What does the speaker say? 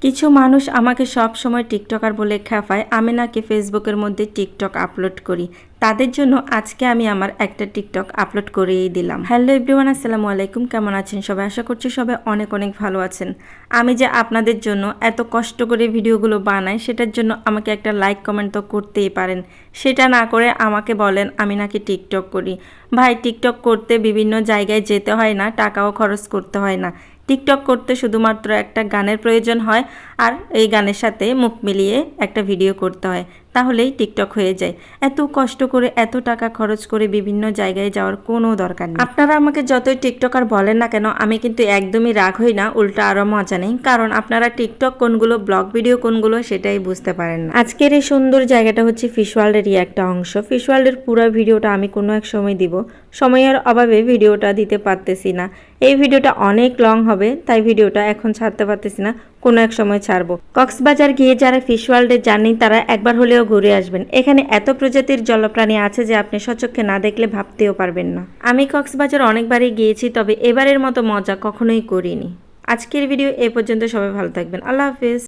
কিছু মানুষ আমাকে সব সময় টিকটকার বলে খেপায়। আমি নাকি ফেসবুকের মধ্যে টিকটক আপলোড করি। তাদের জন্য আজকে আমি আমার একটা টিকটক আপলোড করেই দিলাম। হ্যালো এভরিওয়ান, আসসালামু আলাইকুম। কেমন আছেন সবাই? আশা করছি সবাই অনেক অনেক ভালো আছেন। আমি যে আপনাদের জন্য এত কষ্ট করে ভিডিওগুলো বানাই, সেটার জন্য আমাকে একটা লাইক কমেন্ট তো করতেই পারেন। সেটা না করে আমাকে বলেন আমি নাকি টিকটক করি। ভাই, টিকটক করতে বিভিন্ন জায়গায় যেতে হয় না, টাকাও খরচ করতে হয় না। টিকটক করতে শুধুমাত্র একটা গানের প্রয়োজন হয়, আর এই গানের সাথে মুখ মিলিয়ে একটা ভিডিও করতে হয়, তাহলেই টিকটক হয়ে যায়। এত কষ্ট করে এত টাকা খরচ করে বিভিন্ন জায়গায় যাওয়ার কোনো দরকার নেই। আপনারা আমাকে যতই টিকটকার বলেন না কেন, আমি কিন্তু একদমই রাগ হই না, উল্টা আরও মজা নেই। কারণ আপনারা টিকটক কোনগুলো, ব্লগ ভিডিও কোনগুলো সেটাই বুঝতে পারেন না। আজকের এই সুন্দর জায়গাটা হচ্ছে ফিশ ওয়ার্ল্ডেরই একটা অংশ। ফিশ ওয়ার্ল্ডের পুরো ভিডিওটা আমি কোনো এক সময় দিব, সময়ের অভাবে ভিডিওটা দিতে পারতেছি না। এই ভিডিওটা অনেক লং হবে, তাই ভিডিওটা এখন ছাড়তে পারতেছি না, কোনো এক সময় ছাড়বো। কক্সবাজার গিয়ে যারা ফিশ ওয়ার্ল্ডে যাননি তারা একবার হলেও ঘুরে আসবেন। এখানে এত প্রজাতির জলপ্রাণী আছে যে আপনি সচক্ষে না দেখলে ভাবতেও পারবেন না। আমি কক্সবাজার অনেকবারই গিয়েছি, তবে এবারের মতো মজা কখনোই করিনি। আজকের ভিডিও এ পর্যন্ত। সবাই ভালো থাকবেন। আল্লাহ হাফেজ।